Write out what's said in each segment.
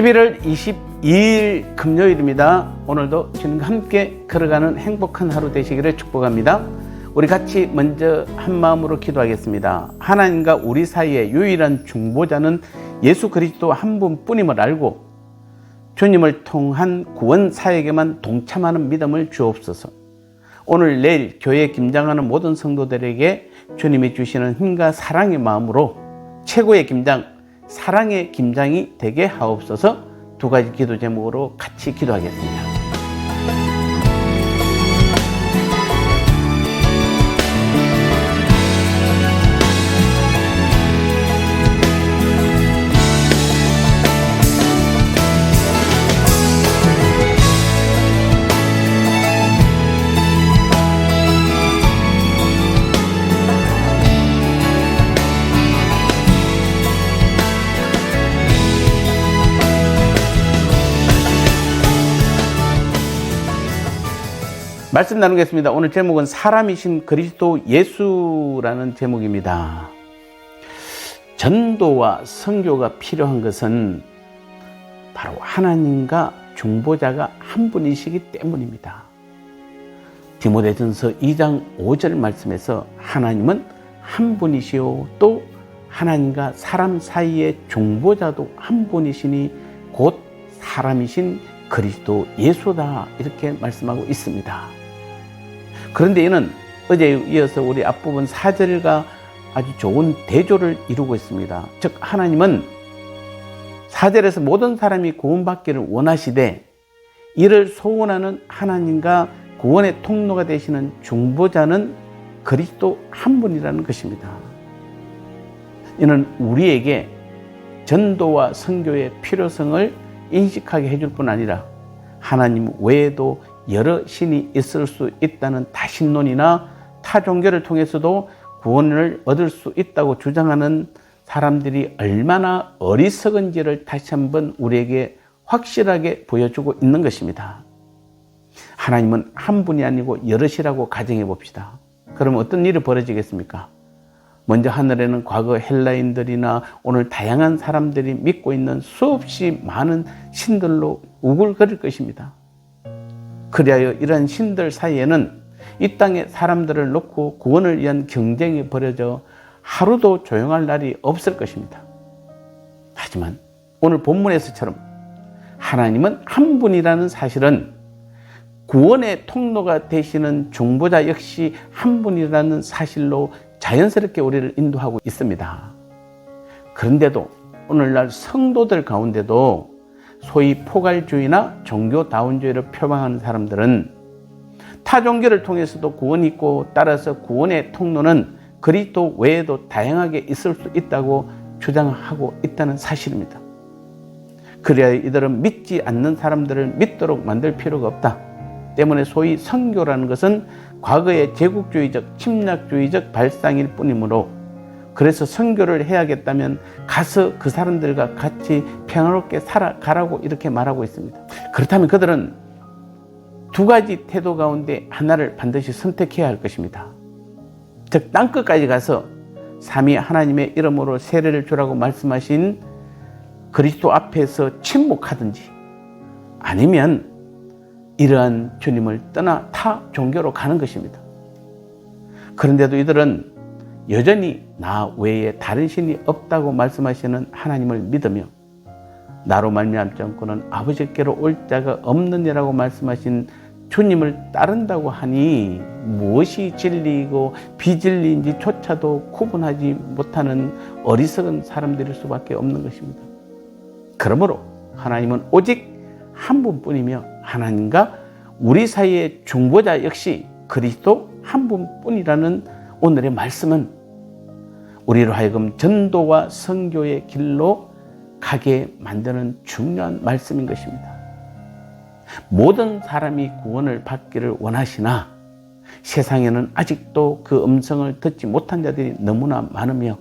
(11월 22일) 금요일입니다. 오늘도 주님과 함께 걸어가는 행복한 하루 되시기를 축복합니다. 우리 같이 먼저 한 마음으로 기도하겠습니다. 하나님과 우리 사이의 유일한 중보자는 예수 그리스도 한 분뿐임을 알고 주님을 통한 구원 사역에만 동참하는 믿음을 주옵소서. 오늘 내일 교회에 김장하는 모든 성도들에게 주님이 주시는 힘과 사랑의 마음으로 최고의 김장, 사랑의 김장이 되게 하옵소서. 두 가지 기도 제목으로 같이 기도하겠습니다. 말씀 나누겠습니다. 오늘 제목은 사람이신 그리스도 예수라는 제목입니다. 전도와 선교가 필요한 것은 바로 하나님과 중보자가 한 분이시기 때문입니다. 디모데전서 2장 5절 말씀에서 하나님은 한 분이시요 또 하나님과 사람 사이의 중보자도 한 분이시니 곧 사람이신 그리스도 예수다, 이렇게 말씀하고 있습니다. 그런데 이는 어제에 이어서 우리 앞부분 4절과 아주 좋은 대조를 이루고 있습니다. 즉 하나님은 4절에서 모든 사람이 구원받기를 원하시되 이를 소원하는 하나님과 구원의 통로가 되시는 중보자는 그리스도 한 분이라는 것입니다. 이는 우리에게 전도와 선교의 필요성을 인식하게 해줄 뿐 아니라 하나님 외에도 여러 신이 있을 수 있다는 다신론이나 타 종교를 통해서도 구원을 얻을 수 있다고 주장하는 사람들이 얼마나 어리석은지를 다시 한번 우리에게 확실하게 보여주고 있는 것입니다. 하나님은 한 분이 아니고 여럿이라고 가정해 봅시다. 그럼 어떤 일이 벌어지겠습니까? 먼저 하늘에는 과거 헬라인들이나 오늘 다양한 사람들이 믿고 있는 수없이 많은 신들로 우글거릴 것입니다. 그리하여 이러한 신들 사이에는 이 땅에 사람들을 놓고 구원을 위한 경쟁이 벌어져 하루도 조용할 날이 없을 것입니다. 하지만 오늘 본문에서처럼 하나님은 한 분이라는 사실은 구원의 통로가 되시는 중보자 역시 한 분이라는 사실로 자연스럽게 우리를 인도하고 있습니다. 그런데도 오늘날 성도들 가운데도 소위 포괄주의나 종교다운주의를 표방하는 사람들은 타 종교를 통해서도 구원이 있고 따라서 구원의 통로는 그리스도 외에도 다양하게 있을 수 있다고 주장하고 있다는 사실입니다. 그래야 이들은 믿지 않는 사람들을 믿도록 만들 필요가 없다 때문에 소위 선교라는 것은 과거의 제국주의적 침략주의적 발상일 뿐이므로 그래서 선교를 해야겠다면 가서 그 사람들과 같이 평화롭게 살아가라고 이렇게 말하고 있습니다. 그렇다면 그들은 두 가지 태도 가운데 하나를 반드시 선택해야 할 것입니다. 즉 땅끝까지 가서 삼위 하나님의 이름으로 세례를 주라고 말씀하신 그리스도 앞에서 침묵하든지 아니면 이러한 주님을 떠나 타 종교로 가는 것입니다. 그런데도 이들은 여전히 나 외에 다른 신이 없다고 말씀하시는 하나님을 믿으며 나로 말미암지 않고는 아버지께로 올 자가 없느니라고 말씀하신 주님을 따른다고 하니 무엇이 진리이고 비진리인지조차도 구분하지 못하는 어리석은 사람들일 수밖에 없는 것입니다. 그러므로 하나님은 오직 한 분뿐이며 하나님과 우리 사이의 중보자 역시 그리스도 한 분뿐이라는 오늘의 말씀은 우리로 하여금 전도와 선교의 길로 가게 만드는 중요한 말씀인 것입니다. 모든 사람이 구원을 받기를 원하시나 세상에는 아직도 그 음성을 듣지 못한 자들이 너무나 많으며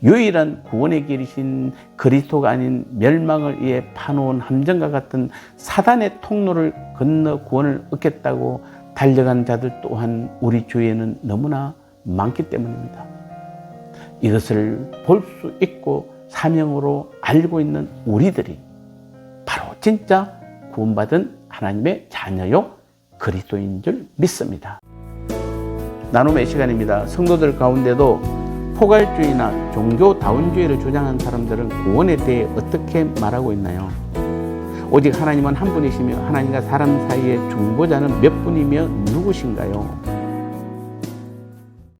유일한 구원의 길이신 그리스도가 아닌 멸망을 위해 파놓은 함정과 같은 사단의 통로를 건너 구원을 얻겠다고 달려간 자들 또한 우리 주위에는 너무나 많기 때문입니다. 이것을 볼 수 있고 사명으로 알고 있는 우리들이 바로 진짜 구원받은 하나님의 자녀요 그리스도인 줄 믿습니다. 나눔의 시간입니다. 성도들 가운데도 포괄주의나 종교다운주의를 주장하는 사람들은 구원에 대해 어떻게 말하고 있나요? 오직 하나님은 한 분이시며 하나님과 사람 사이의 중보자는 몇 분이며 누구신가요?